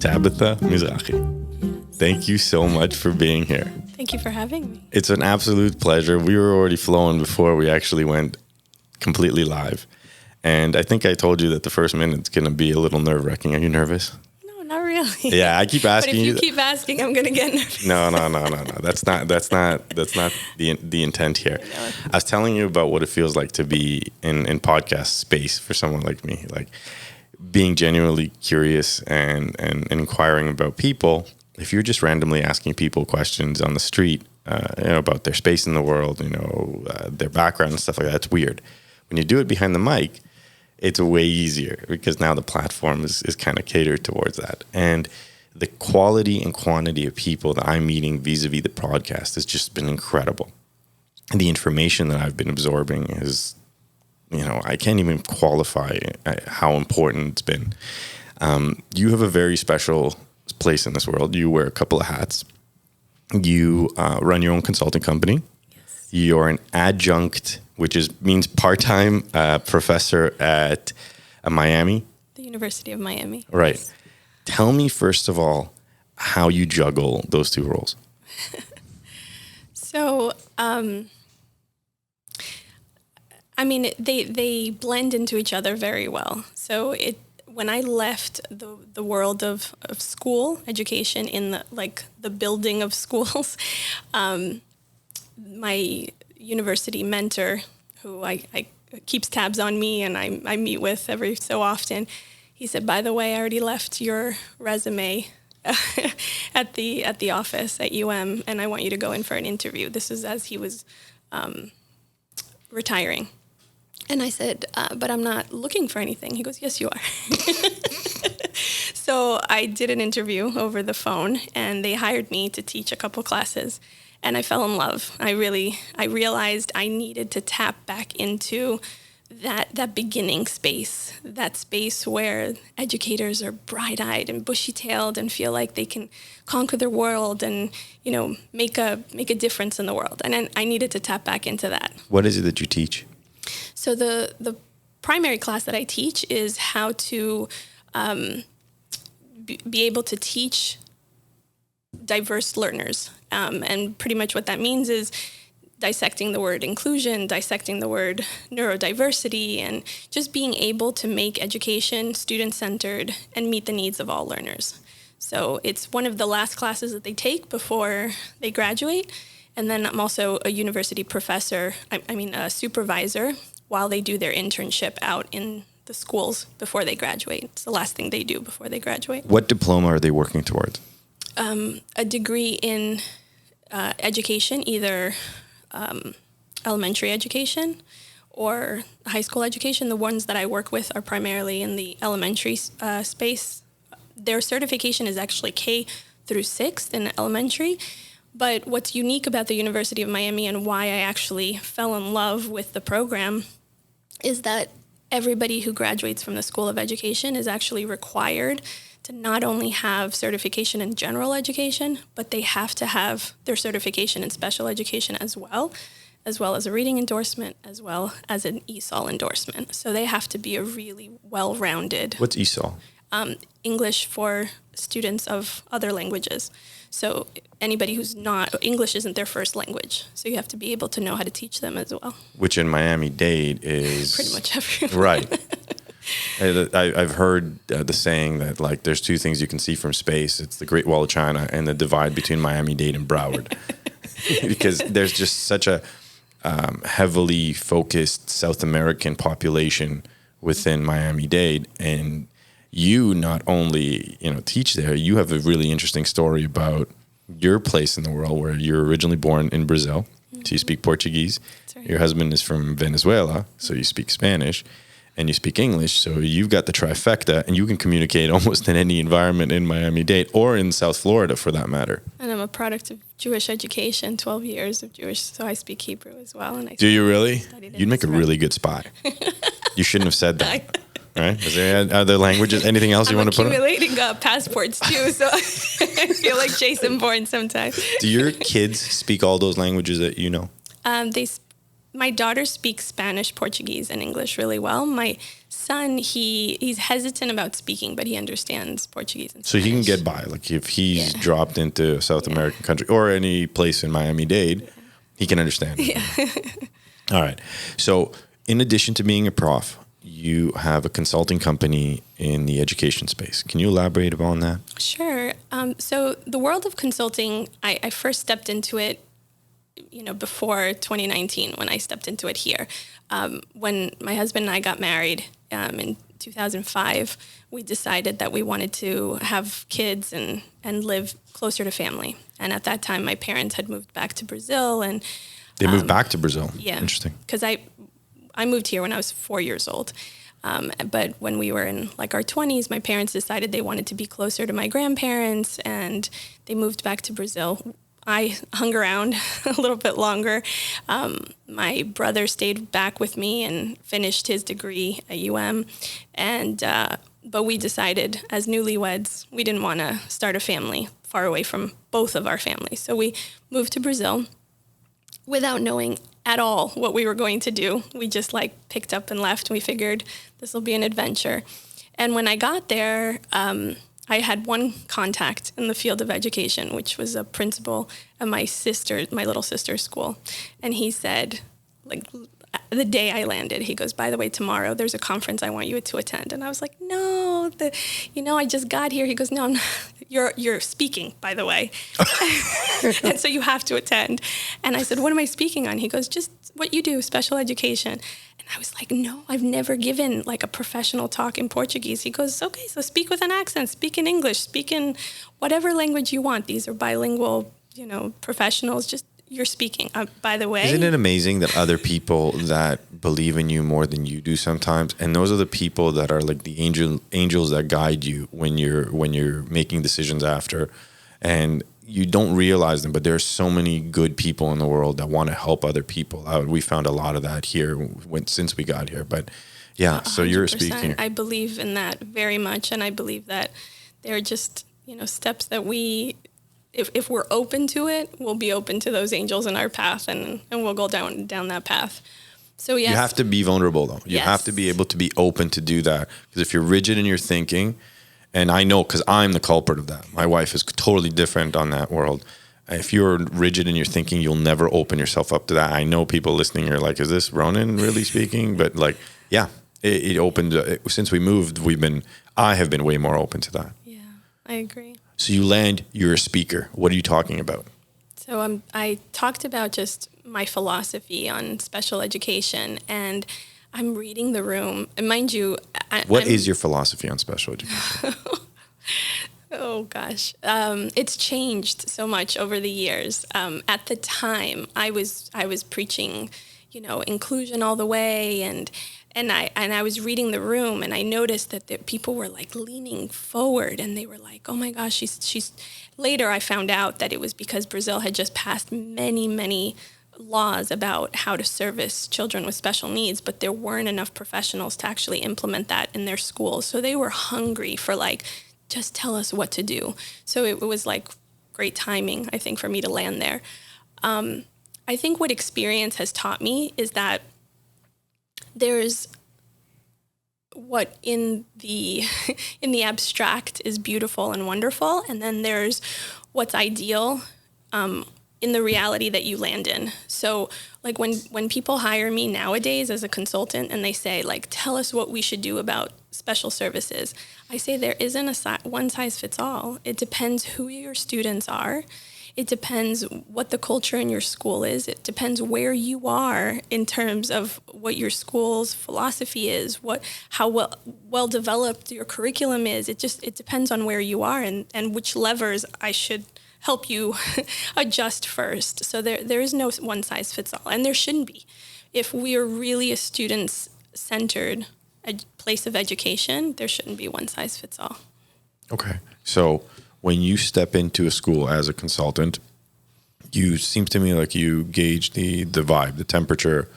Thabatta Mizrahi. Thank you so much for being here. Thank you for having me. It's an absolute pleasure. We were already flowing before we actually went completely live. And I think I told you that the first minute's going to be a little nerve-wracking. Are you nervous? No, not really. Yeah, I keep asking you. But if you keep asking, I'm going to get nervous. No. That's not the intent here. I was telling you about what it feels like to be in podcast space for someone like me, like being genuinely curious and inquiring about people. If you're just randomly asking people questions on the street, about their space in the world, their background and stuff like that, it's weird. When you do it behind the mic, it's way easier because now the platform is kind of catered towards that. And the quality and quantity of people that I'm meeting vis-a-vis the podcast has just been incredible. And the information that I've been absorbing is, I can't even qualify how important it's been. You have a very special place in this world. You wear a couple of hats. You run your own consulting company. Yes. You're an adjunct, which means part-time professor at Miami. The University of Miami. Right. Yes. Tell me, first of all, how you juggle those two roles. So, they blend into each other very well. So when I left the world of school education in the building of schools, my university mentor, who I keeps tabs on me and I meet with every so often, he said, "By the way, I already left your resume at the office at UM, and I want you to go in for an interview." This was as he was retiring. And I said, "But I'm not looking for anything." He goes, "Yes, you are." So I did an interview over the phone, and they hired me to teach a couple classes, and I fell in love. I realized I needed to tap back into that beginning space, that space where educators are bright-eyed and bushy-tailed and feel like they can conquer the world and, make a difference in the world. And I needed to tap back into that. What is it that you teach? So the primary class that I teach is how to be able to teach diverse learners. And pretty much what that means is dissecting the word inclusion, dissecting the word neurodiversity, and just being able to make education student-centered and meet the needs of all learners. So it's one of the last classes that they take before they graduate. And then I'm also a university professor, a supervisor, while they do their internship out in the schools before they graduate. It's the last thing they do before they graduate. What diploma are they working towards? A degree in education, either elementary education or high school education. The ones that I work with are primarily in the elementary space. Their certification is actually K through 6th in elementary. But what's unique about the University of Miami and why I actually fell in love with the program is that everybody who graduates from the School of Education is actually required to not only have certification in general education, but they have to have their certification in special education as well as a reading endorsement, as well as an ESOL endorsement. So they have to be a really well-rounded... What's ESOL? English for students of other languages. So anybody who's not, English isn't their first language. So you have to be able to know how to teach them as well. Which in Miami-Dade is... Pretty much everyone. Right. I've heard the saying that there's two things you can see from space. It's the Great Wall of China and the divide between Miami-Dade and Broward. Because there's just such a heavily focused South American population within Miami-Dade. And you not only, teach there, you have a really interesting story about your place in the world where you're originally born in Brazil. Mm-hmm. So you speak Portuguese. Right. Your husband is from Venezuela, so you speak Spanish. And you speak English, so you've got the trifecta, and you can communicate almost in any environment in Miami-Dade or in South Florida, for that matter. And I'm a product of Jewish education, 12 years of Jewish, so I speak Hebrew as well. And do you really? You'd make a really good spy. You shouldn't have said that. Right? Is there other languages? Anything else you want to put on? I'm accumulating passports, too, so I feel like Jason Bourne sometimes. Do your kids speak all those languages that you know? my daughter speaks Spanish, Portuguese, and English really well. My son, he's hesitant about speaking, but he understands Portuguese and Spanish. So he can get by. Like if he's dropped into a South American country or any place in Miami-Dade, he can understand. Yeah. All right. So in addition to being a prof, you have a consulting company in the education space. Can you elaborate upon that? Sure. So the world of consulting, I first stepped into it, before 2019 when I stepped into it here. When my husband and I got married in 2005, we decided that we wanted to have kids and live closer to family. And at that time, my parents had moved back to Brazil. And they moved back to Brazil? Yeah. Interesting. Because I moved here when I was 4 years old. But when we were in like our 20s, my parents decided they wanted to be closer to my grandparents, and they moved back to Brazil. I hung around a little bit longer. My brother stayed back with me and finished his degree at UM. But we decided as newlyweds, we didn't want to start a family far away from both of our families. So we moved to Brazil without knowing at all what we were going to do. We just picked up and left, and we figured this will be an adventure. And when I got there, I had one contact in the field of education, which was a principal at my little sister's school. And he said, the day I landed, he goes, "By the way, tomorrow there's a conference I want you to attend." And I was like, "No, I just got here." He goes, "No, you're speaking, by the way." And so you have to attend. And I said, "What am I speaking on?" He goes, "Just what you do, special education." And I was like, "No, I've never given a professional talk in Portuguese." He goes, "Okay, so speak with an accent, speak in English, speak in whatever language you want. These are bilingual, professionals. Just you're speaking. By the way." Isn't it amazing that other people that believe in you more than you do sometimes, and those are the people that are like the angels that guide you when you're making decisions after, and you don't realize them, but there's so many good people in the world that want to help other people. We found a lot of that here since we got here. But yeah, so you're speaking. I believe in that very much, and I believe that there are just steps that we. If we're open to it, we'll be open to those angels in our path, and we'll go down that path. So yes. You have to be vulnerable, though. You have to be able to be open to do that. Because if you're rigid in your thinking, and I know because I'm the culprit of that. My wife is totally different on that world. If you're rigid in your thinking, you'll never open yourself up to that. I know people listening are like, "Is this Ronan really speaking?" But it opened. Since we moved, I have been way more open to that. Yeah, I agree. So you land, you're a speaker. What are you talking about? So I talked about just my philosophy on special education, and I'm reading the room. And mind you, What is your philosophy on special education? Oh gosh, it's changed so much over the years. At the time, I was preaching, inclusion all the way, and I was reading the room, and I noticed that people were leaning forward, and they were like, "Oh my gosh, she's." Later, I found out that it was because Brazil had just passed many laws about how to service children with special needs, but there weren't enough professionals to actually implement that in their schools. So they were hungry for just tell us what to do. So it was great timing, I think, for me to land there. I think what experience has taught me is that there's what in the abstract is beautiful and wonderful, and then there's what's ideal in the reality that you land in. So when people hire me nowadays as a consultant and they say tell us what we should do about special services, I say there isn't a one size fits all. It depends who your students are. It depends what the culture in your school is. It depends where you are in terms of what your school's philosophy is, how well developed your curriculum is. It depends on where you are and which levers I should help you adjust first. So there is no one size fits all, and there shouldn't be. If we are really a students-centered place of education, there shouldn't be one size fits all. Okay. So when you step into a school as a consultant, seems to me like you gauge the vibe, the temperature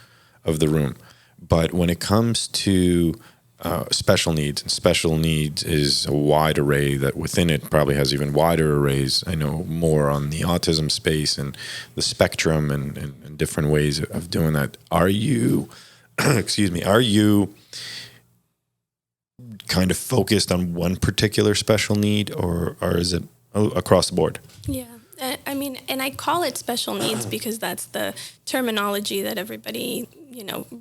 of the room. But when it comes to special needs. And special needs is a wide array that within it probably has even wider arrays. I know more on the autism space and the spectrum and different ways of doing that. Are you, excuse me, are you kind of focused on one particular special need, or is it across the board? Yeah. I mean, and I call it special needs because that's the terminology that everybody,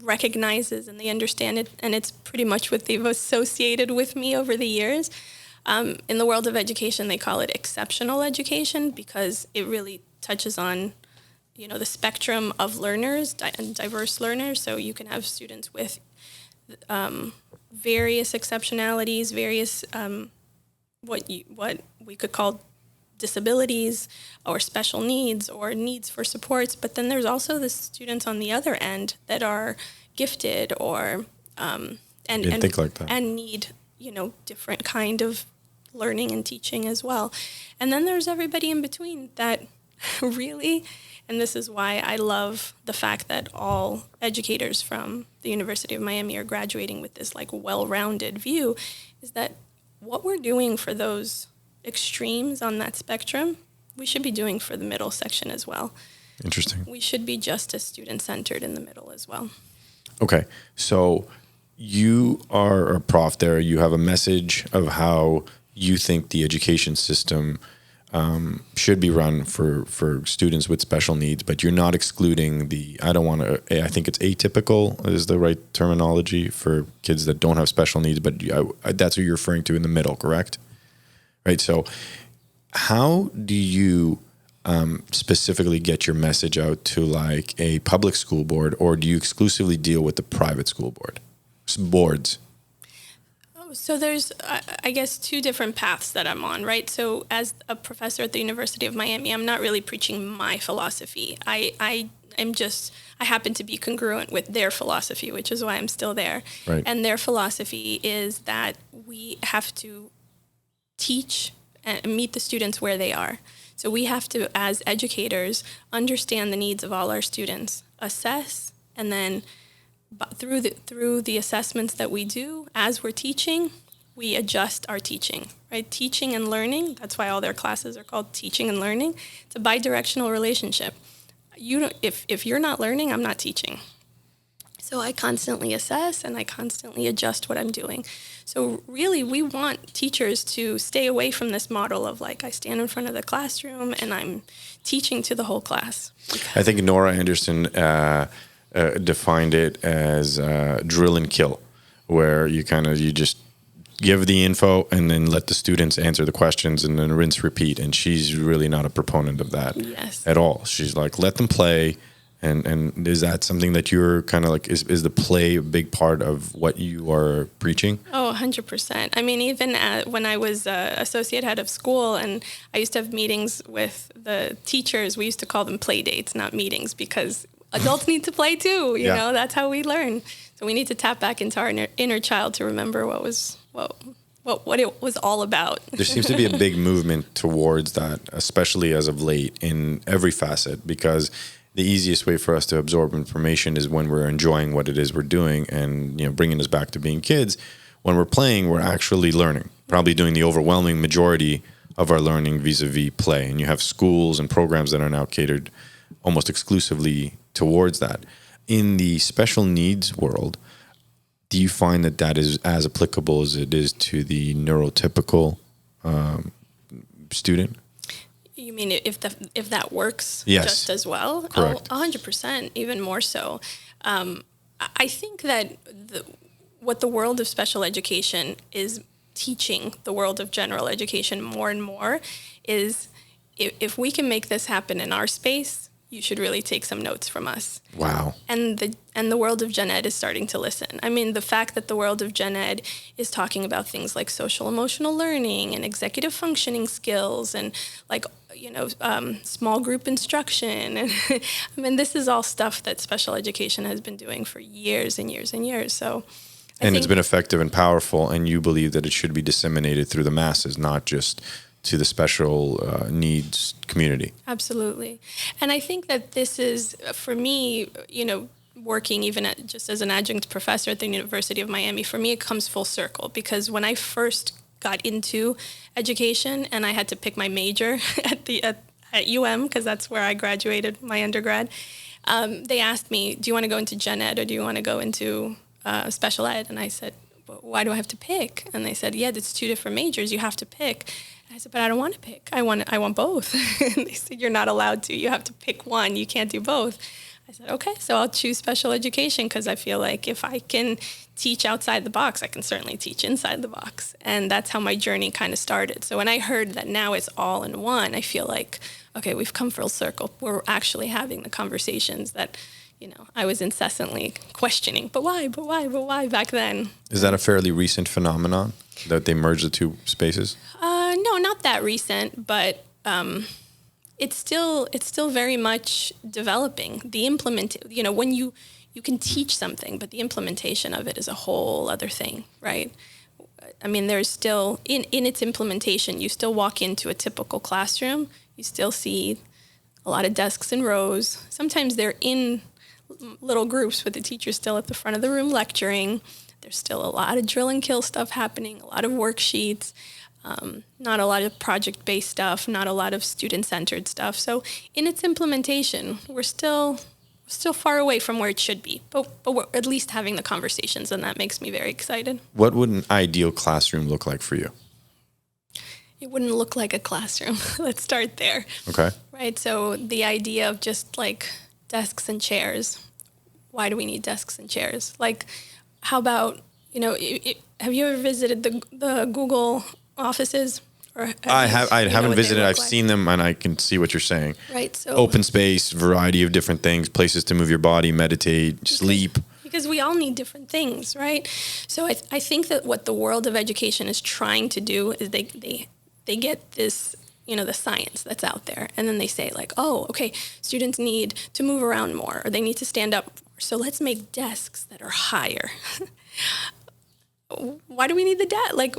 recognizes and they understand it. And it's pretty much what they've associated with me over the years. In the world of education, they call it exceptional education because it really touches on, the spectrum of learners and diverse learners. So you can have students with various exceptionalities, various what we could call disabilities or special needs or needs for supports. But then there's also the students on the other end that are gifted or and think like that. And need different kind of learning and teaching as well. And then there's everybody in between that really, and this is why I love the fact that all educators from the University of Miami are graduating with this well-rounded view, is that what we're doing for those extremes on that spectrum, we should be doing for the middle section as well. Interesting. We should be just as student-centered in the middle as well. Okay. So you are a prof there. You have a message of how you think the education system should be run for students with special needs, but you're not excluding I think it's atypical is the right terminology for kids that don't have special needs, but that's what you're referring to in the middle, correct? Right. So how do you specifically get your message out to a public school board, or do you exclusively deal with the private school boards? So there's, I guess, two different paths that I'm on, right? So as a professor at the University of Miami, I'm not really preaching my philosophy. I happen to be congruent with their philosophy, which is why I'm still there. Right. And their philosophy is that we have to teach and meet the students where they are. So we have to, as educators, understand the needs of all our students, assess, and then through the assessments that we do as we're teaching, we adjust our teaching, right? Teaching and learning, that's why all their classes are called teaching and learning. It's a bidirectional relationship. If you're not learning, I'm not teaching. So I constantly assess and I constantly adjust what I'm doing. So really, we want teachers to stay away from this model of I stand in front of the classroom and I'm teaching to the whole class. I think Nora Anderson defined it as drill and kill, where you just give the info and then let the students answer the questions and then rinse, repeat. And she's really not a proponent of that at all. She's let them play. And is that something that you're kind of is the play a big part of what you are preaching? Oh, 100%. I mean, even when I was associate head of school and I used to have meetings with the teachers, we used to call them play dates, not meetings, because adults need to play too, you know, that's how we learn. So we need to tap back into our inner child to remember what it was all about. There seems to be a big movement towards that, especially as of late in every facet, because the easiest way for us to absorb information is when we're enjoying what it is we're doing, and bringing us back to being kids. When we're playing, we're actually learning, probably doing the overwhelming majority of our learning vis-a-vis play. And you have schools and programs that are now catered almost exclusively towards that. In the special needs world, do you find that is as applicable as it is to the neurotypical student? You mean if that works yes. just as well? Correct. 100%, even more so. I think that what the world of special education is teaching the world of general education more and more is if we can make this happen in our space, you should really take some notes from us. Wow. And the world of gen ed is starting to listen. I mean, the fact that the world of gen ed is talking about things like social emotional learning and executive functioning skills and small group instruction. And I mean, this is all stuff that special education has been doing for years and years and years. So it's been effective and powerful, and you believe that it should be disseminated through the masses, not just to the special needs community. Absolutely. And I think that this is, for me, working even just as an adjunct professor at the University of Miami, for me, it comes full circle, because when I first got into education and I had to pick my major at UM, because that's where I graduated my undergrad, they asked me, do you want to go into gen ed or do you want to go into special ed? And I said, but why do I have to pick? And they said, yeah, it's 2 different majors. You have to pick. And I said, but I don't want to pick. I want both. And they said, you're not allowed to. You have to pick one. You can't do both. I said, okay, so I'll choose special education, because I feel like if I can teach outside the box, I can certainly teach inside the box. And that's how my journey kind of started. So when I heard that now it's all in one, I feel like, okay, we've come full circle. We're actually having the conversations that, I was incessantly questioning, but why back then? Is that a fairly recent phenomenon that they merge the 2 spaces? No, not that recent, but it's still very much developing. The when you can teach something, but the implementation of it is a whole other thing, right? I mean, there's still, in its implementation, you still walk into a typical classroom, you still see a lot of desks and rows. Sometimes they're in little groups with the teachers still at the front of the room lecturing. There's still a lot of drill and kill stuff happening, a lot of worksheets, not a lot of project-based stuff, not a lot of student-centered stuff. So in its implementation, we're still far away from where it should be, but we're at least having the conversations, and that makes me very excited. What would an ideal classroom look like for you? It wouldn't look like a classroom. Let's start there. Okay. Right, so the idea of just like desks and chairs. Why do we need desks and chairs? Like, how about, have you ever visited the Google offices? Or I haven't visited. I've seen them, and I can see what you're saying. Right. So open space, variety of different things, places to move your body, meditate, sleep. Because we all need different things, right? So I think that what the world of education is trying to do is they get this, the science that's out there, and then they say like, oh, okay, students need to move around more, or they need to stand up more. So let's make desks that are higher. Why do we need the desk? Like,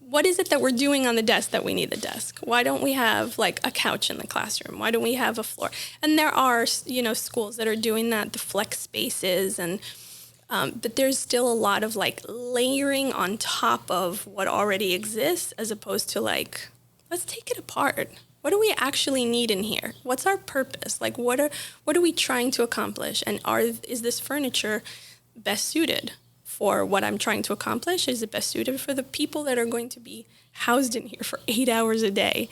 what is it that we're doing on the desk that we need the desk? Why don't we have like a couch in the classroom? Why don't we have a floor? And there are, schools that are doing that, the flex spaces, and but there's still a lot of like layering on top of what already exists, as opposed to like, let's take it apart. What do we actually need in here? What's our purpose? Like, what are we trying to accomplish? And is this furniture best suited for what I'm trying to accomplish? Is it best suited for the people that are going to be housed in here for 8 hours a day?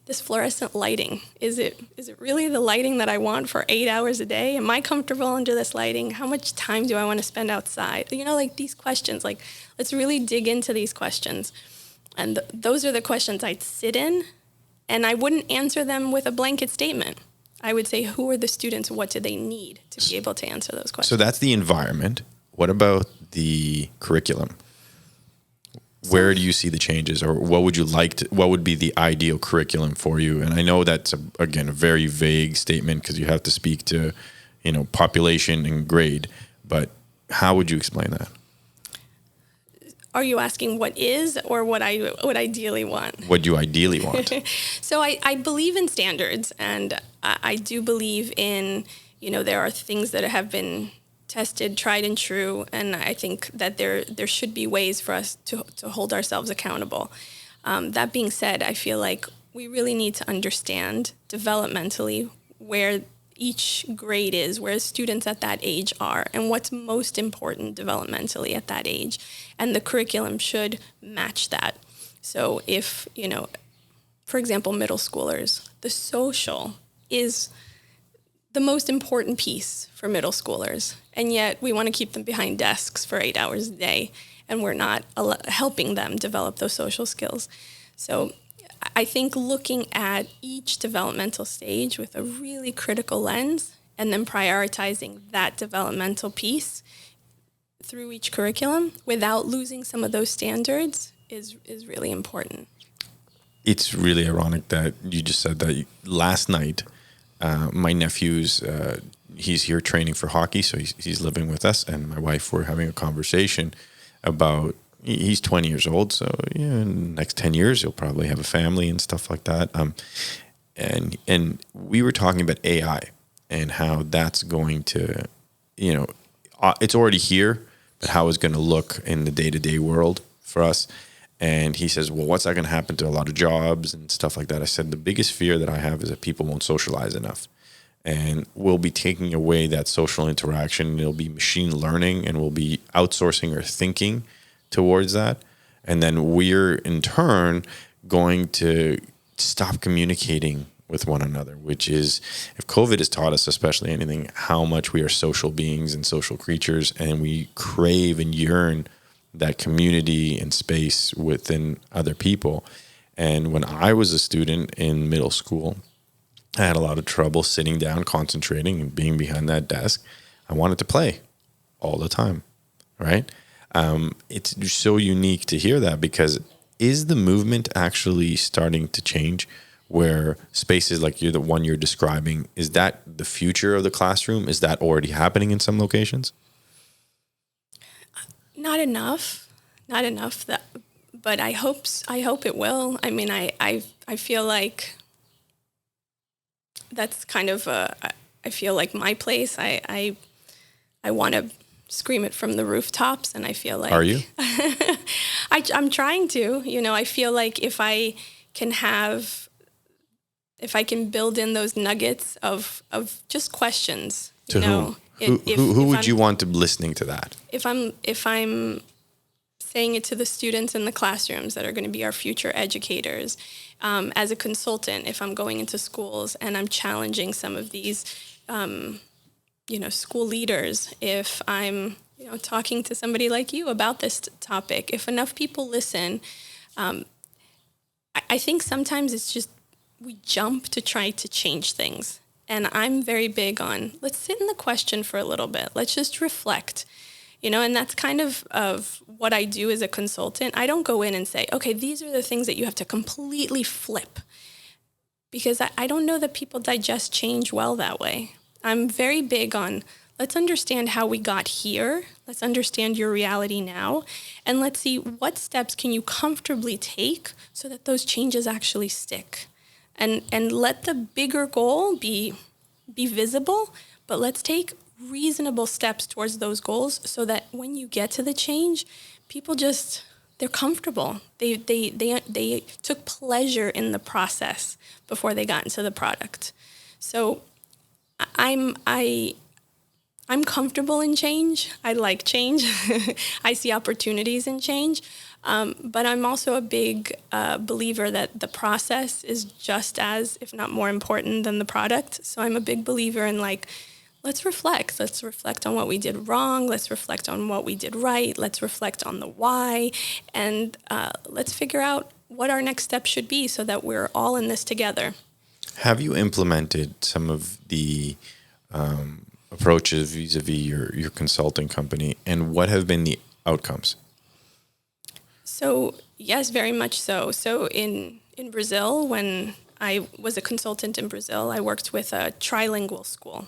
This fluorescent lighting, is it really the lighting that I want for 8 hours a day? Am I comfortable under this lighting? How much time do I want to spend outside? Like these questions, like let's really dig into these questions. And those are the questions I'd sit in, and I wouldn't answer them with a blanket statement. I would say, who are the students? What do they need to be able to answer those questions? So that's the environment. What about the curriculum? Where do you see the changes, or what would you what would be the ideal curriculum for you? And I know that's again a very vague statement, because you have to speak to, population and grade, but how would you explain that? Are you asking what is, or what I would ideally want? What you ideally want. So I believe in standards, and I do believe in, there are things that have been tested, tried and true, and I think that there should be ways for us to hold ourselves accountable. That being said, I feel like we really need to understand developmentally where each grade is, where students at that age are, and what's most important developmentally at that age. And the curriculum should match that. So if, for example, middle schoolers, the social is the most important piece for middle schoolers, and yet we want to keep them behind desks for 8 hours a day, and we're not helping them develop those social skills. So I think looking at each developmental stage with a really critical lens, and then prioritizing that developmental piece through each curriculum without losing some of those standards is really important. It's really ironic that you just said that. Last night, my nephew's, he's here training for hockey, so he's living with us, and my wife were having a conversation about, he's 20 years old, so in the next 10 years, he'll probably have a family and stuff like that. And we were talking about AI and how that's going to it's already here, but how it's going to look in the day-to-day world for us. And he says, well, what's that going to happen to a lot of jobs and stuff like that? I said, the biggest fear that I have is that people won't socialize enough. And we'll be taking away that social interaction. It'll be machine learning, and we'll be outsourcing our thinking towards that. And then we're, in turn, going to stop communicating with one another, which is, if COVID has taught us, especially anything, how much we are social beings and social creatures, and we crave and yearn that community and space within other people. And when I was a student in middle school, I had a lot of trouble sitting down, concentrating, and being behind that desk. I wanted to play all the time, right? It's so unique to hear that, because is the movement actually starting to change, where spaces like the one you're describing, is that the future of the classroom? Is that already happening in some locations? Not enough that, but I hope it will. I mean, I feel like that's kind of I feel like my place. I want to scream it from the rooftops, and I feel like... Are you? I'm trying to. I feel like if I can build in those nuggets of just questions. To whom? Who would you want to be listening to that? If I'm saying it to the students in the classrooms that are going to be our future educators, as a consultant, if I'm going into schools and I'm challenging some of these, school leaders, if I'm, talking to somebody like you about this topic, if enough people listen, I think sometimes it's just we jump to try to change things. And I'm very big on, let's sit in the question for a little bit. Let's just reflect, and that's kind of what I do as a consultant. I don't go in and say, okay, these are the things that you have to completely flip, because I don't know that people digest change well that way. I'm very big on, let's understand how we got here. Let's understand your reality now. And let's see what steps can you comfortably take so that those changes actually stick. And let the bigger goal be visible, but let's take reasonable steps towards those goals so that when you get to the change, people they're comfortable. They took pleasure in the process before they got into the product. So I'm comfortable in change. I like change. I see opportunities in change. But I'm also a big believer that the process is just as, if not more important than the product. So I'm a big believer in let's reflect. Let's reflect on what we did wrong. Let's reflect on what we did right. Let's reflect on the why. And let's figure out what our next step should be so that we're all in this together. Have you implemented some of the approaches vis-a-vis your consulting company, and what have been the outcomes? So, yes, very much so. So in Brazil, when I was a consultant in Brazil, I worked with a trilingual school.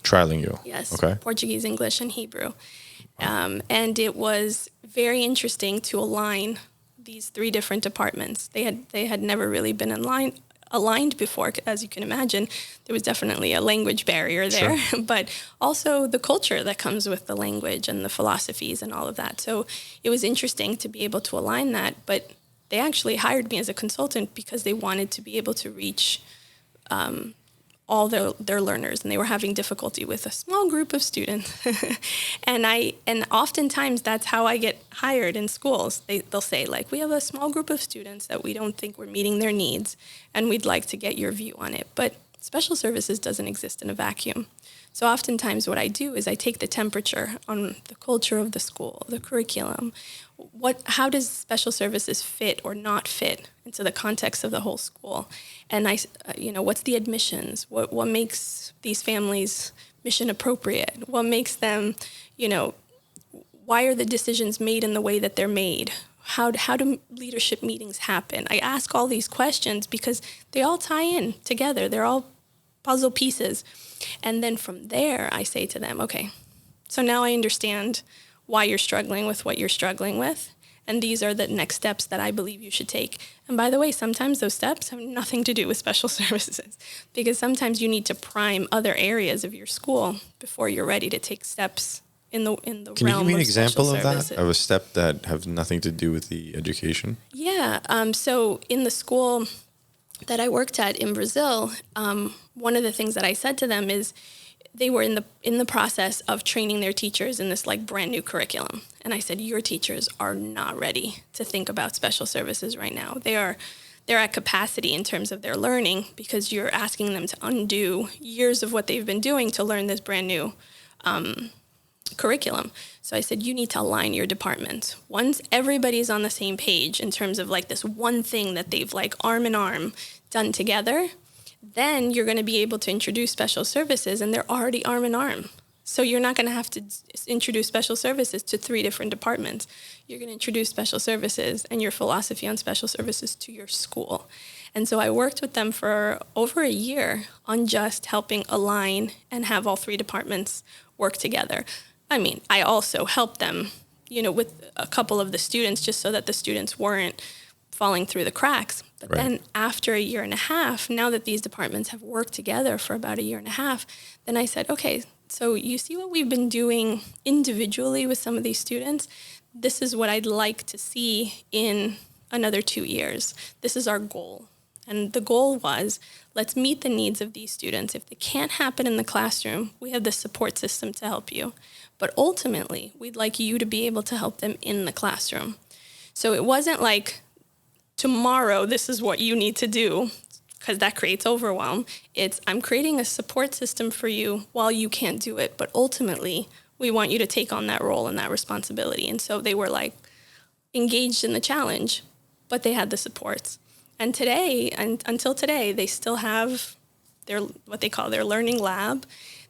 Trilingual? Yes. Okay. Portuguese, English, and Hebrew. And it was very interesting to align these three different departments. They had never really been aligned before, as you can imagine. There was definitely a language barrier there, sure. But also the culture that comes with the language and the philosophies and all of that. So it was interesting to be able to align that, but they actually hired me as a consultant because they wanted to be able to reach all their learners, and they were having difficulty with a small group of students. and oftentimes that's how I get hired in schools. They'll say, we have a small group of students that we don't think we're meeting their needs, and we'd like to get your view on it. But special services doesn't exist in a vacuum. So oftentimes what I do is I take the temperature on the culture of the school, the curriculum. How does special services fit or not fit into the context of the whole school? And what's the admissions? What makes these families mission appropriate? What makes them, why are the decisions made in the way that they're made? How do leadership meetings happen? I ask all these questions because they all tie in together. They're all puzzle pieces. And then from there, I say to them, okay, so now I understand why you're struggling with what you're struggling with. and these are the next steps that I believe you should take. And by the way, sometimes those steps have nothing to do with special services, because sometimes you need to prime other areas of your school before you're ready to take steps in the Can you realm give me an of example special of that, services. of a step that has nothing to do with the education? Yeah. So in the school that I worked at in Brazil, one of the things that I said to them is they were in the process of training their teachers in this like brand new curriculum. And I said, your teachers are not ready to think about special services right now. They're at capacity in terms of their learning, because you're asking them to undo years of what they've been doing to learn this brand new curriculum. So I said, you need to align your departments. Once everybody's on the same page in terms of like this one thing that they've like arm in arm done together, then you're going to be able to introduce special services, and they're already arm in arm. So you're not going to have to introduce special services to 3 different departments. You're going to introduce special services and your philosophy on special services to your school. And so I worked with them for over a year on just helping align and have all 3 departments work together. I mean, I also helped them, with a couple of the students, just so that the students weren't falling through the cracks. But Right. then after a year and a half, now that these departments have worked together for about a year and a half, then I said, okay, so you see what we've been doing individually with some of these students? This is what I'd like to see in another 2 years. This is our goal. And the goal was, let's meet the needs of these students. If they can't happen in the classroom, we have the support system to help you. But ultimately, we'd like you to be able to help them in the classroom. So it wasn't like, tomorrow, this is what you need to do, because that creates overwhelm. It's, I'm creating a support system for you while you can't do it. But ultimately, we want you to take on that role and that responsibility. And so they were like engaged in the challenge, but they had the supports. And today, and until today, they still have their, what they call their learning lab.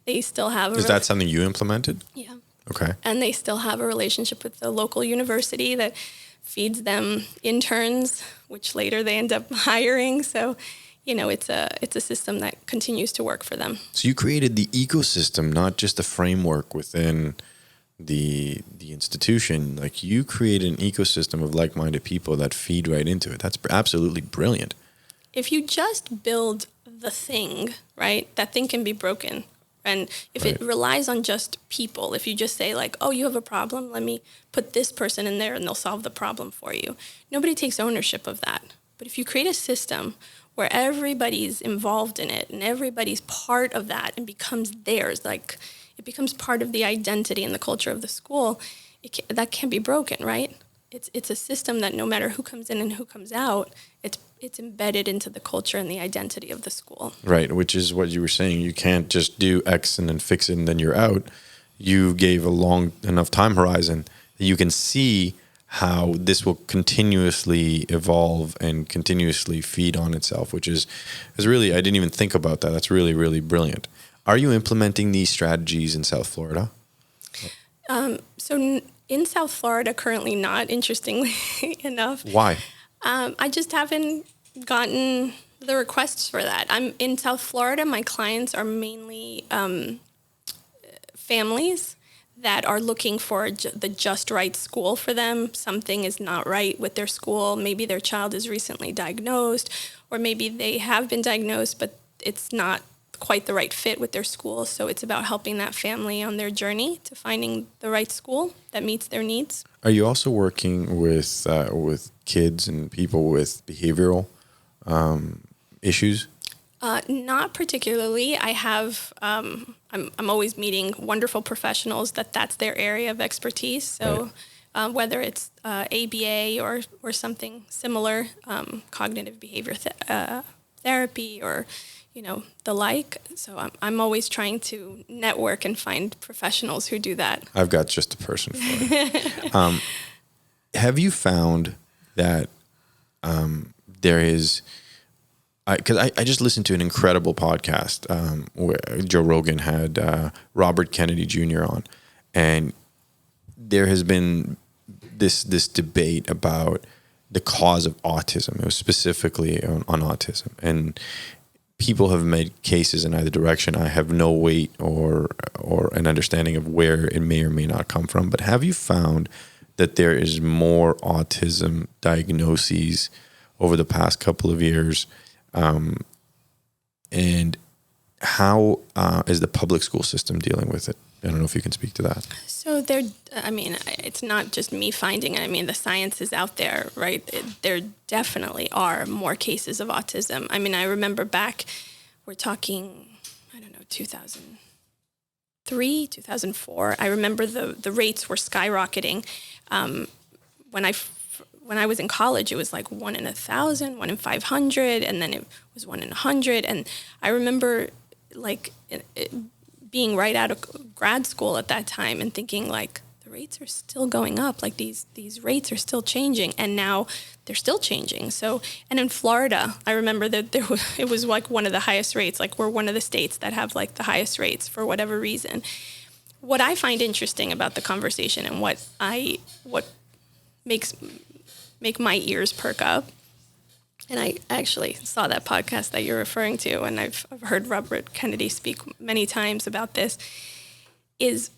They still have Is that something you implemented? Yeah. Okay. And they still have a relationship with the local university that feeds them interns, which later they end up hiring. So, it's a system that continues to work for them. So you created the ecosystem, not just the framework within the institution. Like, you created an ecosystem of like-minded people that feed right into it. That's absolutely brilliant. If you just build the thing, right, that thing can be broken. And if Right. it relies on just people, if you just say like, oh, you have a problem, let me put this person in there and they'll solve the problem for you. Nobody takes ownership of that. But if you create a system where everybody's involved in it and everybody's part of that and becomes theirs, like it becomes part of the identity and the culture of the school, that can't be broken, right? It's a system that no matter who comes in and who comes out, it's embedded into the culture and the identity of the school. Right, which is what you were saying. You can't just do X and then fix it and then you're out. You gave a long enough time horizon that you can see how this will continuously evolve and continuously feed on itself, which is really, I didn't even think about that. That's really, really brilliant. Are you implementing these strategies in South Florida? So in South Florida, currently not, interestingly enough. Why? I just haven't gotten the requests for that. I'm in South Florida. My clients are mainly families that are looking for the just right school for them. Something is not right with their school. Maybe their child is recently diagnosed, or maybe they have been diagnosed, but it's not quite the right fit with their school. So it's about helping that family on their journey to finding the right school that meets their needs. Are you also working with kids and people with behavioral issues? Not particularly. I have. I'm always meeting wonderful professionals that's their area of expertise. So whether it's ABA or something similar, cognitive behavior therapy, or the like. So I'm always trying to network and find professionals who do that. I've got just a person for it. Have you found that there is, because I just listened to an incredible podcast where Joe Rogan had Robert Kennedy Jr. on, and there has been this debate about the cause of autism. It was specifically on autism, and people have made cases in either direction. I have no weight or an understanding of where it may or may not come from. But have you found that there is more autism diagnoses over the past couple of years? And how is the public school system dealing with it? I don't know if you can speak to that. So it's not just me finding it. I mean, the science is out there, right? There definitely are more cases of autism. I mean, I remember back, we're talking, 2003, 2004. I remember the rates were skyrocketing. When I was in college, it was like 1 in 1,000, 1 in 500, and then it was 1 in 100. And I remember being right out of grad school at that time and thinking like, the rates are still going up. Like these rates are still changing, and now they're still changing. So, and in Florida, I remember that it was like one of the highest rates. Like we're one of the states that have like the highest rates for whatever reason. What I find interesting about the conversation and what make my ears perk up, and I actually saw that podcast that you're referring to, and I've heard Robert Kennedy speak many times about this, is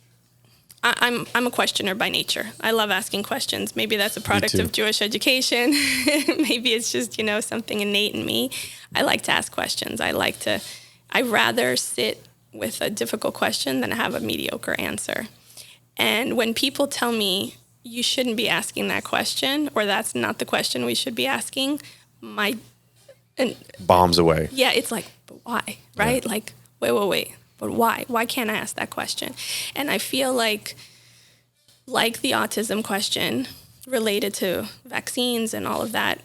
I'm a questioner by nature. I love asking questions. Maybe that's a product of Jewish education. Maybe it's just, something innate in me. I like to ask questions. I'd rather sit with a difficult question than have a mediocre answer. And when people tell me you shouldn't be asking that question, or that's not the question we should be asking, bombs away. Yeah, it's like, but why, right? Yeah. Like, wait, but why? Why can't I ask that question? And I feel like the autism question related to vaccines and all of that,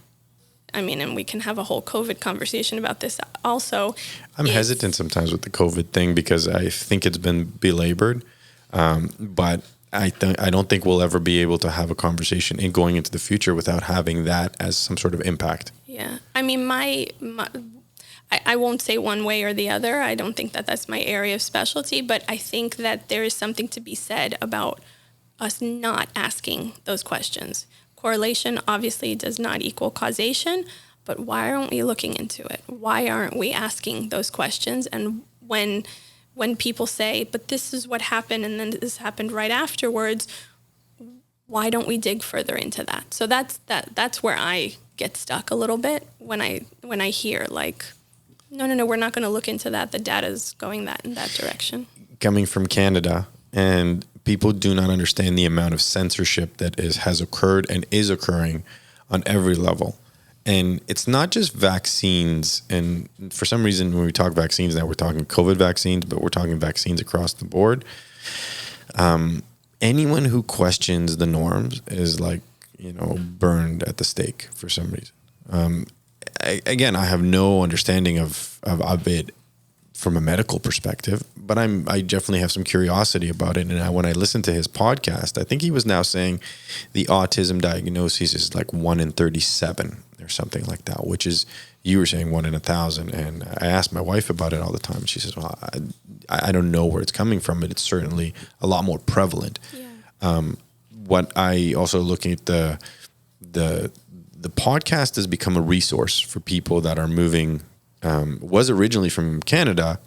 I mean, and we can have a whole COVID conversation about this also. I'm hesitant sometimes with the COVID thing because I think it's been belabored, but I don't think we'll ever be able to have a conversation in going into the future without having that as some sort of impact. Yeah. I mean, I won't say one way or the other. I don't think that that's my area of specialty, but I think that there is something to be said about us not asking those questions. Correlation obviously does not equal causation, but why aren't we looking into it? Why aren't we asking those questions? And when people say, but this is what happened and then this happened right afterwards, why don't we dig further into that? So that's where I get stuck a little bit when I hear like, no, we're not going to look into that. The data's going in that direction. Coming from Canada, and people do not understand the amount of censorship that has occurred and is occurring on every level. And it's not just vaccines. And for some reason, when we talk vaccines now, we're talking COVID vaccines, but we're talking vaccines across the board. Anyone who questions the norms is like, burned at the stake for some reason. I have no understanding of it from a medical perspective, but I definitely have some curiosity about it. And when I listened to his podcast, I think he was now saying the autism diagnosis is like 1 in 37 or something like that, which is, you were saying 1 in 1,000. And I asked my wife about it all the time. And she says, well, I don't know where it's coming from, but it's certainly a lot more prevalent. Yeah. What I also looking at the podcast has become a resource for people that are moving, was originally from Canada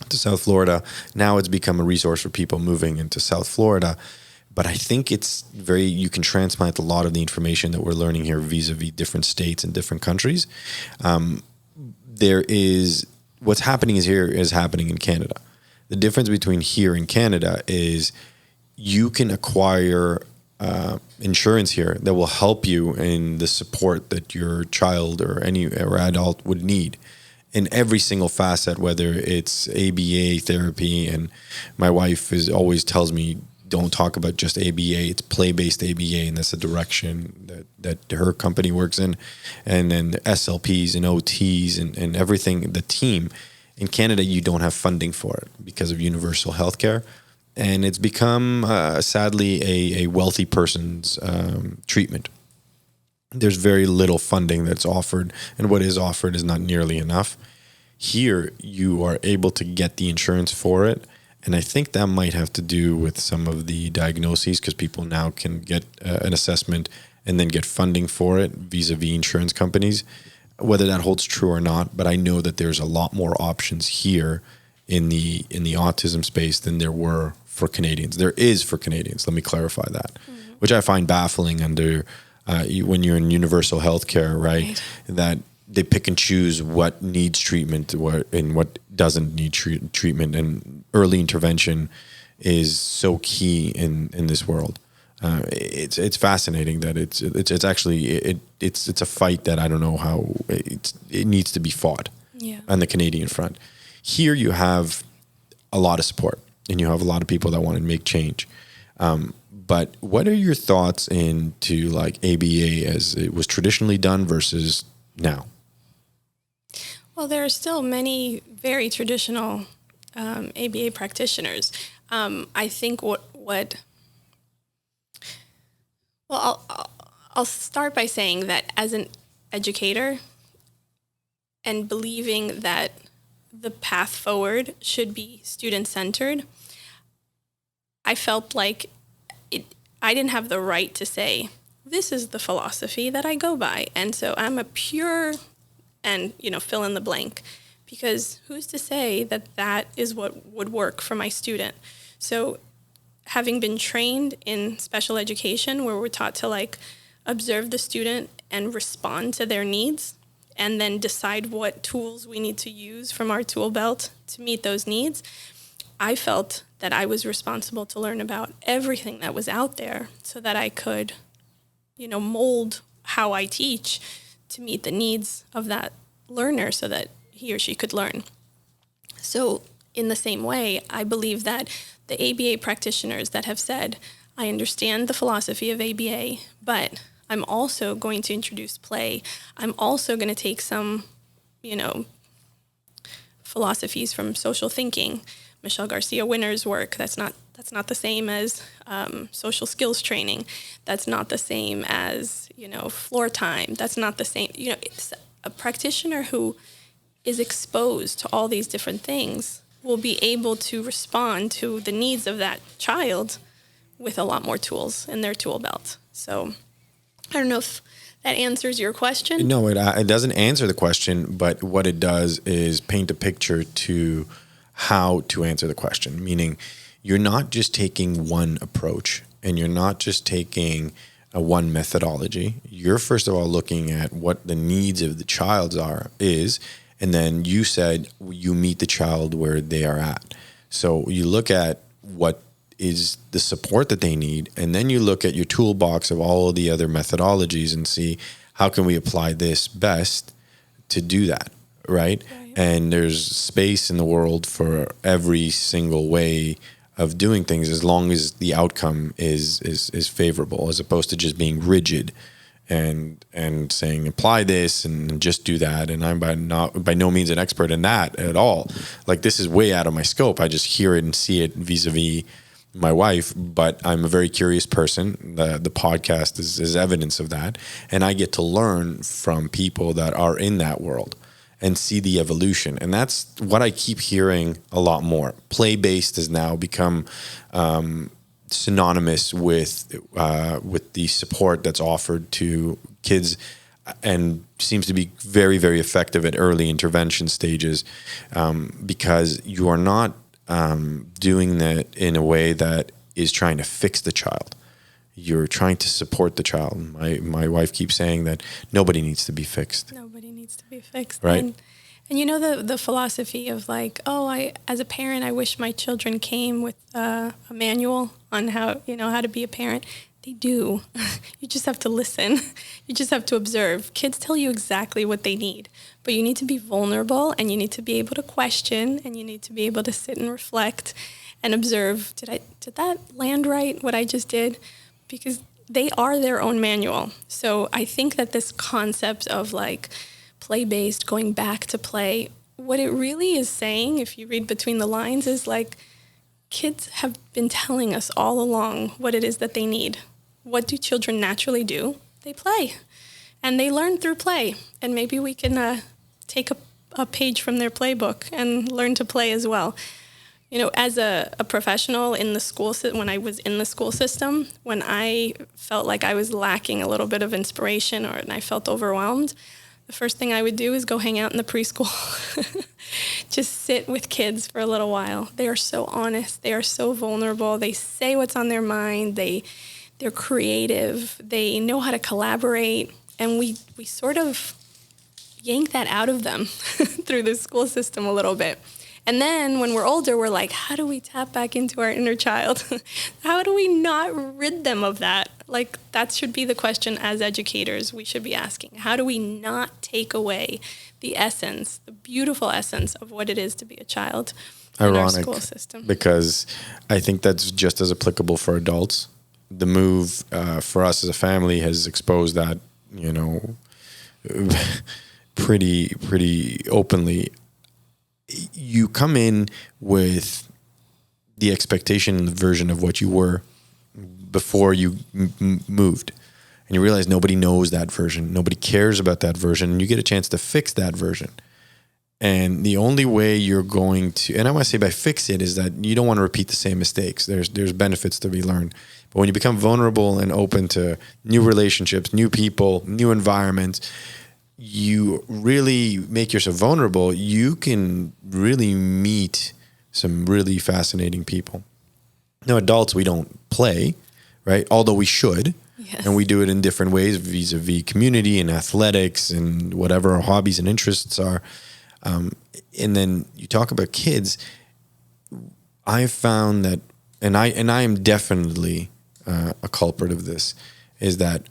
to South Florida. Now it's become a resource for people moving into South Florida. But I think you can transplant a lot of the information that we're learning here vis-a-vis different states and different countries. What's happening is happening in Canada. The difference between here and Canada is you can acquire insurance here that will help you in the support that your child or adult would need in every single facet, whether it's ABA therapy. And my wife always tells me, don't talk about just ABA, it's play-based ABA, and that's the direction that her company works in. And then the SLPs and OTs and everything, the team. In Canada, you don't have funding for it because of universal healthcare. And it's become, sadly, a wealthy person's treatment. There's very little funding that's offered, and what is offered is not nearly enough. Here, you are able to get the insurance for it, and I think that might have to do with some of the diagnoses, because people now can get an assessment and then get funding for it vis-a-vis insurance companies. Whether that holds true or not, but I know that there's a lot more options here in the autism space than there were for Canadians. There is for Canadians. Let me clarify that, which I find baffling under when you're in universal healthcare, right? That they pick and choose what needs treatment and what doesn't need treatment, and early intervention is so key in this world. It's fascinating that it's actually it's a fight that I don't know how it needs to be fought on the Canadian front. Here you have a lot of support and you have a lot of people that want to make change. But what are your thoughts into like ABA as it was traditionally done versus now? Well, there are still many very traditional ABA practitioners. I think I'll start by saying that as an educator and believing that the path forward should be student-centered, I felt like I didn't have the right to say, this is the philosophy that I go by. And so I'm a pure and, fill in the blank. Because who's to say that that is what would work for my student? So having been trained in special education where we're taught to observe the student and respond to their needs and then decide what tools we need to use from our tool belt to meet those needs, I felt that I was responsible to learn about everything that was out there so that I could, mold how I teach to meet the needs of that learner so that he or she could learn. So in the same way, I believe that the ABA practitioners that have said, I understand the philosophy of ABA, but I'm also going to introduce play. I'm also going to take some, philosophies from social thinking. Michelle Garcia Winner's work, that's not the same as social skills training. That's not the same as, floor time. That's not the same. It's a practitioner who is exposed to all these different things will be able to respond to the needs of that child with a lot more tools in their tool belt. So I don't know if that answers your question. No, it doesn't answer the question, but what it does is paint a picture to how to answer the question, meaning you're not just taking one approach and you're not just taking one methodology. You're first of all looking at what the needs of the child is, and then you said you meet the child where they are at. So you look at what is the support that they need, and then you look at your toolbox of all of the other methodologies and see how can we apply this best to do that, right? And there's space in the world for every single way of doing things as long as the outcome is favorable, as opposed to just being rigid and saying apply this and just do that. And I'm by no means an expert in that at all. Like, this is way out of my scope. I just hear it and see it vis-a-vis my wife, but I'm a very curious person. The podcast is evidence of that. And I get to learn from people that are in that world and see the evolution. And that's what I keep hearing a lot more. Play-based has now become synonymous with the support that's offered to kids, and seems to be very, very effective at early intervention stages, because you are not doing that in a way that is trying to fix the child. You're trying to support the child. My wife keeps saying that nobody needs to be fixed. Nobody needs to be fixed. Right. And the philosophy of as a parent, I wish my children came with a manual on how to be a parent. They do. You just have to listen. You just have to observe. Kids tell you exactly what they need, but you need to be vulnerable and you need to be able to question and you need to be able to sit and reflect and observe. Did that land right, what I just did? Because they are their own manual. So I think that this concept of play-based, going back to play, what it really is saying, if you read between the lines, is kids have been telling us all along what it is that they need. What do children naturally do? They play. And they learn through play. And maybe we can take a page from their playbook and learn to play as well. As a professional in the school, when I was in the school system, when I felt like I was lacking a little bit of inspiration and I felt overwhelmed, the first thing I would do is go hang out in the preschool. Just sit with kids for a little while. They are so honest. They are so vulnerable. They say what's on their mind. They're creative. They know how to collaborate. And we sort of yank that out of them through the school system a little bit. And then when we're older, we're like, how do we tap back into our inner child? How do we not rid them of that? Like, that should be the question as educators we should be asking. How do we not take away the essence, the beautiful essence of what it is to be a child in our school system? Because I think that's just as applicable for adults. The move for us as a family has exposed that, pretty openly. You come in with the expectation and the version of what you were before you moved, and you realize nobody knows that version, nobody cares about that version, and you get a chance to fix that version. And the only way you're going to, and I want to say by fix it, is that you don't want to repeat the same mistakes. There's benefits to be learned. But when you become vulnerable and open to new relationships, new people, new environments, you really make yourself vulnerable. You can really meet some really fascinating people. Now, adults, we don't play, right? Although we should. Yes. And we do it in different ways vis-a-vis community and athletics and whatever our hobbies and interests are. And then you talk about kids. I found that, and I am definitely a culprit of this, is that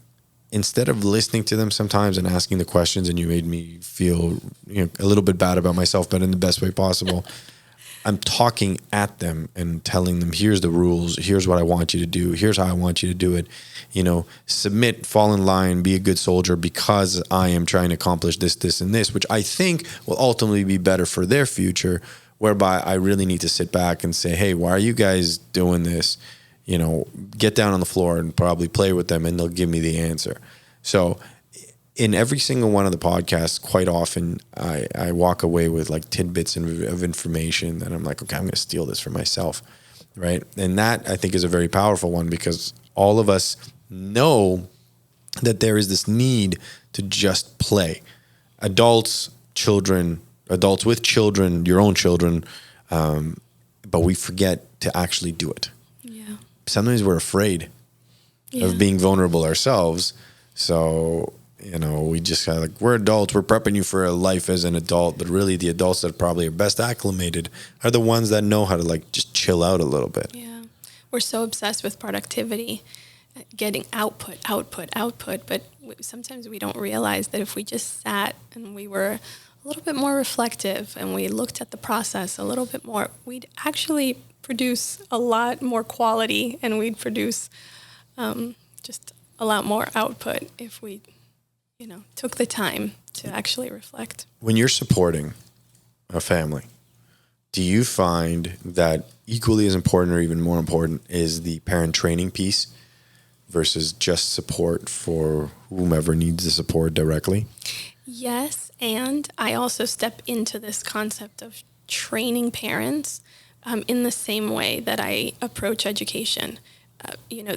instead of listening to them sometimes and asking the questions, and you made me feel a little bit bad about myself, but in the best way possible, I'm talking at them and telling them, here's the rules, here's what I want you to do, here's how I want you to do it. Submit, fall in line, be a good soldier because I am trying to accomplish this, this, and this, which I think will ultimately be better for their future, whereby I really need to sit back and say, hey, why are you guys doing this? Get down on the floor and probably play with them, and they'll give me the answer. So in every single one of the podcasts, quite often I walk away with like tidbits of information that I'm like, okay, I'm going to steal this for myself, right? And that, I think, is a very powerful one, because all of us know that there is this need to just play. Adults with children, your own children, but we forget to actually do it. Yeah. Sometimes we're afraid of being vulnerable ourselves. So, we just kind of like, we're adults, we're prepping you for a life as an adult, but really the adults that probably are best acclimated are the ones that know how to like just chill out a little bit. Yeah. We're so obsessed with productivity, getting output, but sometimes we don't realize that if we just sat and we were a little bit more reflective and we looked at the process a little bit more, we'd actually produce a lot more quality, and we'd produce just a lot more output if we, took the time to actually reflect. When you're supporting a family, do you find that equally as important or even more important is the parent training piece versus just support for whomever needs the support directly? Yes, and I also step into this concept of training parents in the same way that I approach education. The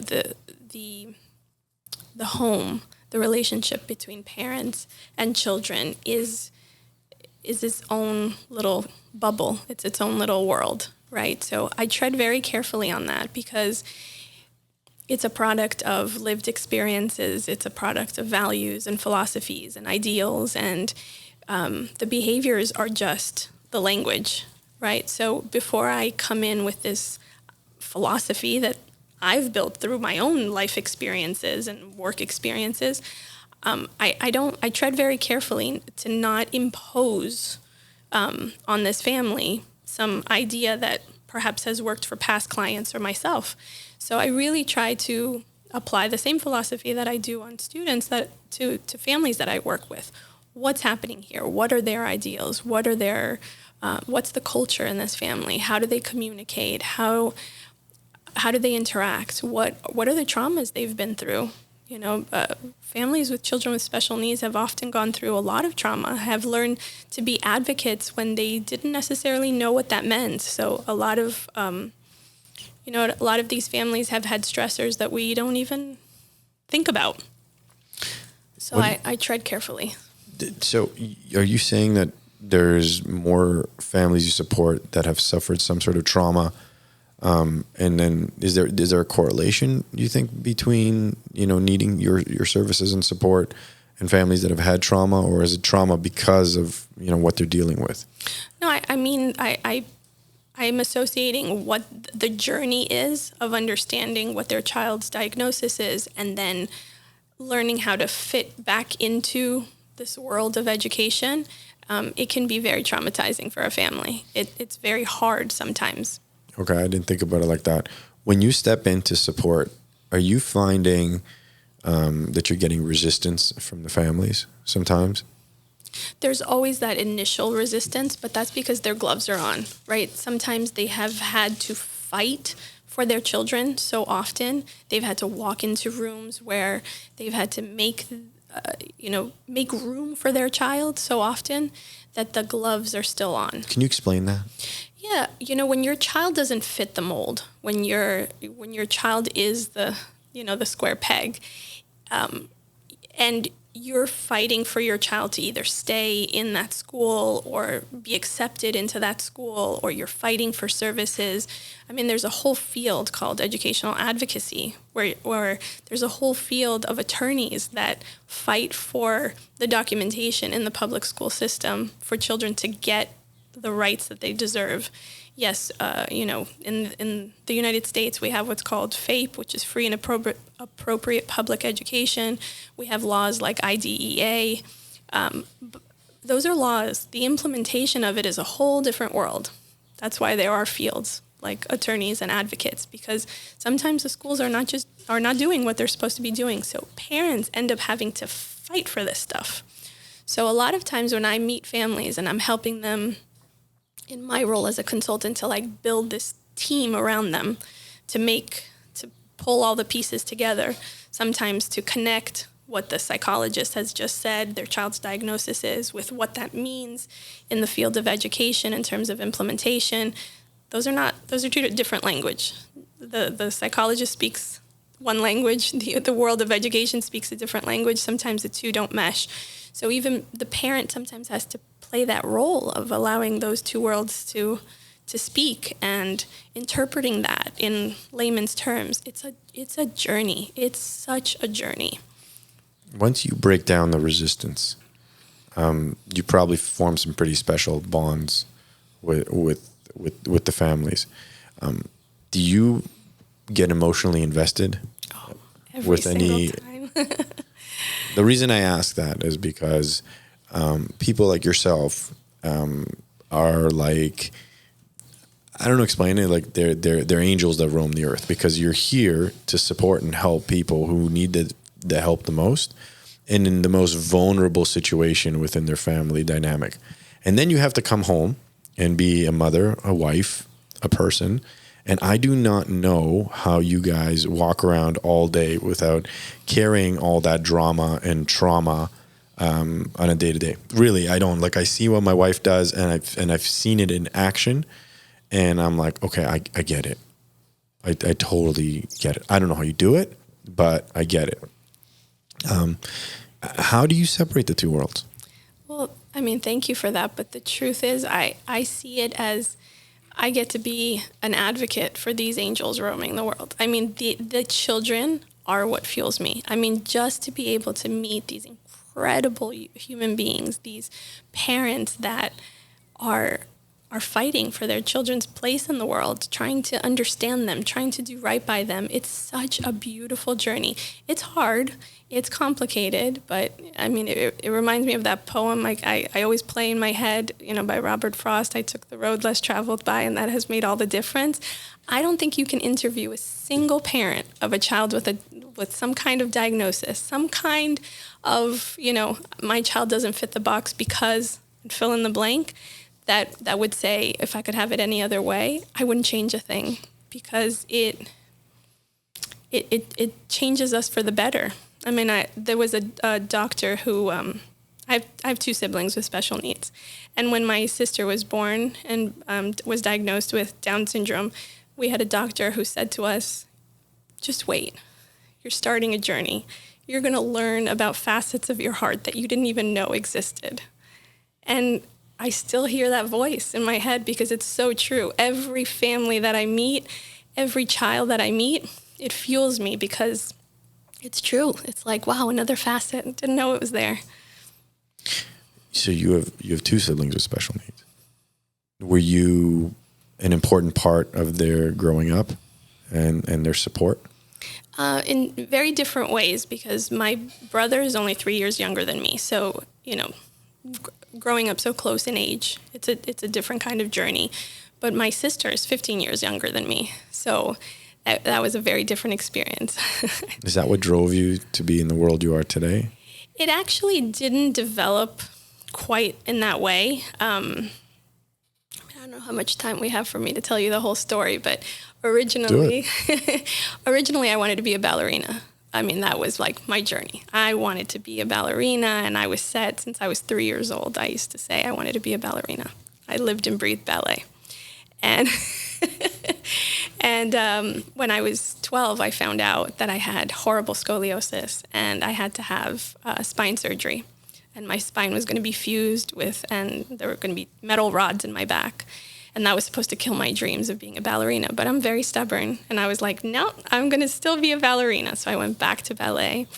home, the relationship between parents and children is its own little bubble. It's its own little world, right? So I tread very carefully on that, because it's a product of lived experiences. It's a product of values and philosophies and ideals, and the behaviors are just the language, right? So before I come in with this philosophy that I've built through my own life experiences and work experiences, I tread very carefully to not impose on this family some idea that perhaps has worked for past clients or myself. So I really try to apply the same philosophy that I do on students to families that I work with. What's happening here? What are their ideals? What's the culture in this family? How do they communicate? How do they interact? What are the traumas they've been through? Families with children with special needs have often gone through a lot of trauma, have learned to be advocates when they didn't necessarily know what that meant. So a lot of these families have had stressors that we don't even think about. So I tread carefully. So are you saying that there's more families you support that have suffered some sort of trauma? And then is there a correlation, do you think, between, needing your services and support and families that have had trauma, or is it trauma because of, what they're dealing with? No, I'm associating what the journey is of understanding what their child's diagnosis is, and then learning how to fit back into this world of education. It can be very traumatizing for a family. It's very hard sometimes. Okay, I didn't think about it like that. When you step into support, are you finding that you're getting resistance from the families sometimes? There's always that initial resistance, but that's because their gloves are on, right? Sometimes they have had to fight for their children so often. They've had to walk into rooms where they've had to make room for their child so often that the gloves are still on. Can you explain that? Yeah, when your child doesn't fit the mold, when your child is the square peg, and you're fighting for your child to either stay in that school or be accepted into that school, or you're fighting for services. I mean, there's a whole field called educational advocacy where there's a whole field of attorneys that fight for the documentation in the public school system for children to get the rights that they deserve. Yes, in the United States, we have what's called FAPE, which is free and appropriate public education. We have laws like IDEA. Those are laws. The implementation of it is a whole different world. That's why there are fields like attorneys and advocates, because sometimes the schools are not doing what they're supposed to be doing. So parents end up having to fight for this stuff. So a lot of times when I meet families and I'm helping them in my role as a consultant to build this team around them to pull all the pieces together, sometimes to connect what the psychologist has just said their child's diagnosis is with what that means in the field of education in terms of implementation. Those are two different language. The psychologist speaks one language, the world of education speaks a different language. Sometimes the two don't mesh. So even the parent sometimes has to play that role of allowing those two worlds to speak and interpreting that in layman's terms. It's a journey. It's such a journey. Once you break down the resistance, you probably form some pretty special bonds with the families. Do you get emotionally invested Every single time? The reason I ask that is because people like yourself are like, I don't know, explain it, like they're angels that roam the earth, because you're here to support and help people who need the help the most and in the most vulnerable situation within their family dynamic. And then you have to come home and be a mother, a wife, a person. And I do not know how you guys walk around all day without carrying all that drama and trauma on a day-to-day. Really, I don't. Like, I see what my wife does, and I've seen it in action, and I'm like, okay, I get it. I totally get it. I don't know how you do it, but I get it. How do you separate the two worlds? Well, I mean, thank you for that. But the truth is, I see it as I get to be an advocate for these angels roaming the world. I mean, the children are what fuels me. I mean, just to be able to meet these incredible human beings, these parents that are fighting for their children's place in the world, trying to understand them, trying to do right by them. It's such a beautiful journey. It's hard. It's complicated, but I mean, it reminds me of that poem. Like I always play in my head, by Robert Frost, I took the road less traveled by, and that has made all the difference. I don't think you can interview a single parent of a child with some kind of diagnosis, some kind of, my child doesn't fit the box because, and fill in the blank, that would say, if I could have it any other way, I wouldn't change a thing, because it changes us for the better. I mean, there was a doctor who, I have two siblings with special needs. And when my sister was born and was diagnosed with Down syndrome, we had a doctor who said to us, just wait. You're starting a journey. You're going to learn about facets of your heart that you didn't even know existed. And I still hear that voice in my head because it's so true. Every family that I meet, every child that I meet, it fuels me because it's true. It's like, wow, another facet. Didn't know it was there. So you have two siblings with special needs. Were you an important part of their growing up and their support? In very different ways, because my brother is only 3 years younger than me. So, growing up so close in age, it's a different kind of journey. But my sister is 15 years younger than me. So that was a very different experience. Is that what drove you to be in the world you are today? It actually didn't develop quite in that way. I don't know how much time we have for me to tell you the whole story, but originally I wanted to be a ballerina. I mean, that was like my journey. I wanted to be a ballerina, and I was set since I was 3 years old. I used to say I wanted to be a ballerina. I lived and breathed ballet. And when I was 12, I found out that I had horrible scoliosis, and I had to have spine surgery. And my spine was going to be fused with, and there were going to be metal rods in my back. And that was supposed to kill my dreams of being a ballerina. But I'm very stubborn. And I was like, no, I'm going to still be a ballerina. So I went back to ballet.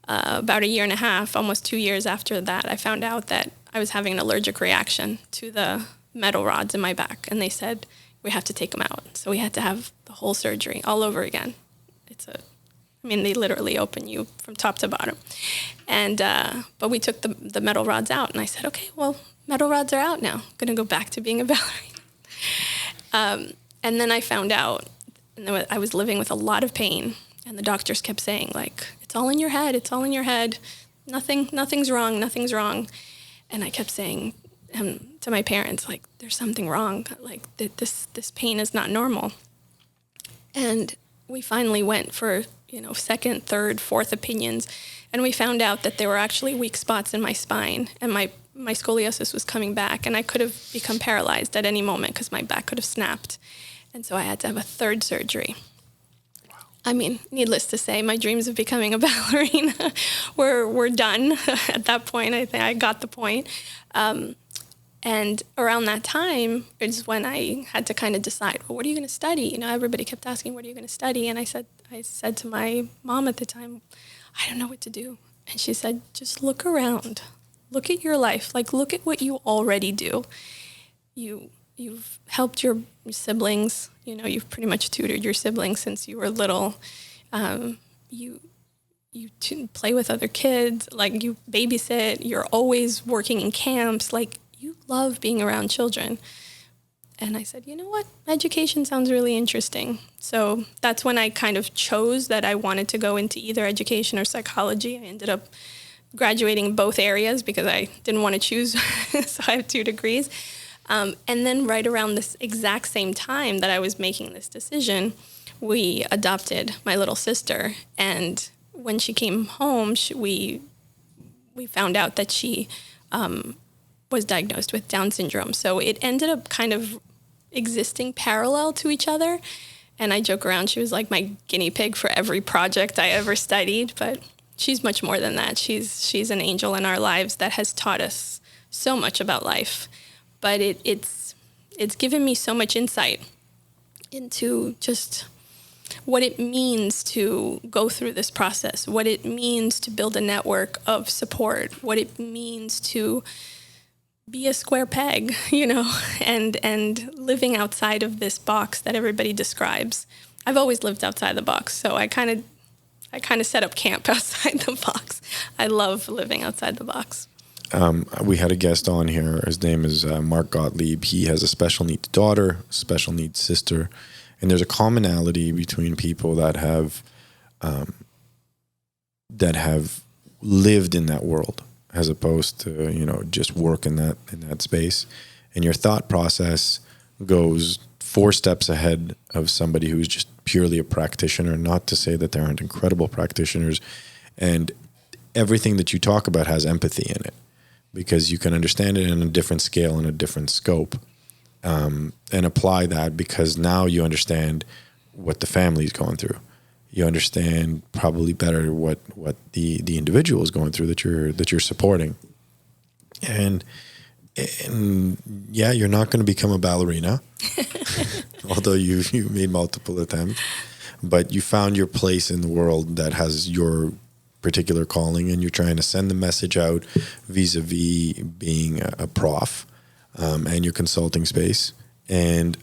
About a year and a half, almost 2 years after that, I found out that I was having an allergic reaction to the metal rods in my back. And they said, we have to take them out. So we had to have the whole surgery all over again. They literally open you from top to bottom. And but we took the metal rods out. And I said, okay, well, metal rods are out now. I'm going to go back to being a ballerina. And then I found out, and I was living with a lot of pain, and the doctors kept saying, like, it's all in your head, it's all in your head. Nothing's wrong, nothing's wrong. And I kept saying to my parents, like, there's something wrong, like, this pain is not normal. And we finally went for, second, third, fourth opinions, and we found out that there were actually weak spots in my spine, and my scoliosis was coming back, and I could have become paralyzed at any moment because my back could have snapped. And so I had to have a third surgery. Wow. I mean, needless to say, my dreams of becoming a ballerina were done at that point. I think I got the point. And around that time is when I had to kind of decide, well, what are you going to study? Everybody kept asking, what are you going to study? And I said to my mom at the time, I don't know what to do. And she said, just look around. Look at your life. Like, look at what you already do. You've helped your siblings. You've pretty much tutored your siblings since you were little. You play with other kids. Like, you babysit. You're always working in camps. Like, you love being around children. And I said, you know what? Education sounds really interesting. So that's when I kind of chose that I wanted to go into either education or psychology. I ended up graduating both areas because I didn't want to choose. So I have 2 degrees. And then right around this exact same time that I was making this decision, we adopted my little sister. And when she came home, we found out that she was diagnosed with Down syndrome. So it ended up kind of existing parallel to each other. And I joke around, she was like my guinea pig for every project I ever studied, but she's much more than that. She's an angel in our lives that has taught us so much about life. But it's given me so much insight into just what it means to go through this process, what it means to build a network of support, what it means to be a square peg, and living outside of this box that everybody describes. I've always lived outside the box, so I kind of set up camp outside the box. I love living outside the box. We had a guest on here. His name is Mark Gottlieb. He has a special needs daughter, special needs sister, and there's a commonality between people that have lived in that world, as opposed to just work in that space. And your thought process goes 4 steps ahead of somebody who's just purely a practitioner. Not to say that there aren't incredible practitioners, and everything that you talk about has empathy in it, because you can understand it in a different scale and a different scope, and apply that, because now you understand what the family's going through. You understand probably better what the individual is going through that you're supporting. And yeah, you're not going to become a ballerina, although you made multiple attempts. But you found your place in the world that has your particular calling, and you're trying to send the message out vis-a-vis being a prof and your consulting space. And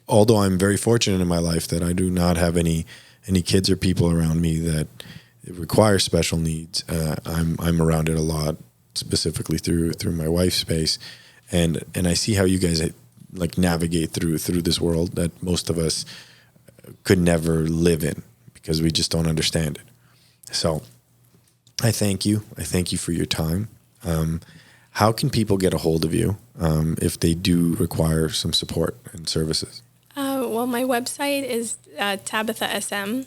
although I'm very fortunate in my life that I do not have any kids or people around me that require special needs, I'm around it a lot, specifically through my wife's space, and I see how you guys like navigate through this world that most of us could never live in because we just don't understand it. So I thank you. I thank you for your time. How can people get a hold of you if they do require some support and services? Well, my website is Thabatta SM.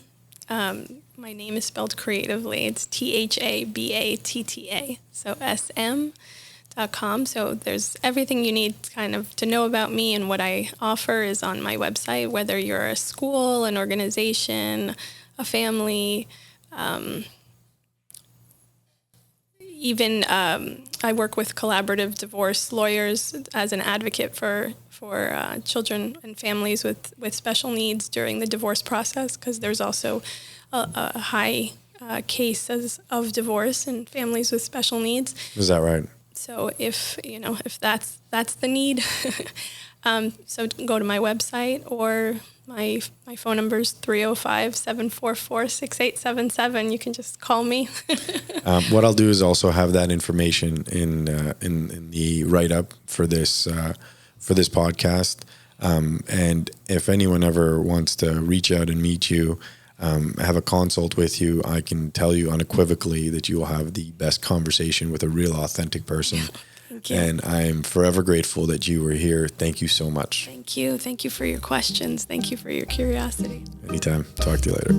My name is spelled creatively. It's Thabatta, so sm.com. So there's everything you need kind of to know about me and what I offer is on my website, whether you're a school, an organization, a family, even I work with collaborative divorce lawyers as an advocate for children and families with special needs during the divorce process, because there's also a high cases of divorce in families with special needs. Is that right? So if that's the need, so go to my website, or my phone number is 305-744-6877. You can just call me. What I'll do is also have that information in the write-up for this podcast. And if anyone ever wants to reach out and meet you, have a consult with you, I can tell you unequivocally that you will have the best conversation with a real authentic person. Thank you. And I'm forever grateful that you were here. Thank you so much. Thank you. Thank you for your questions. Thank you for your curiosity. Anytime. Talk to you later.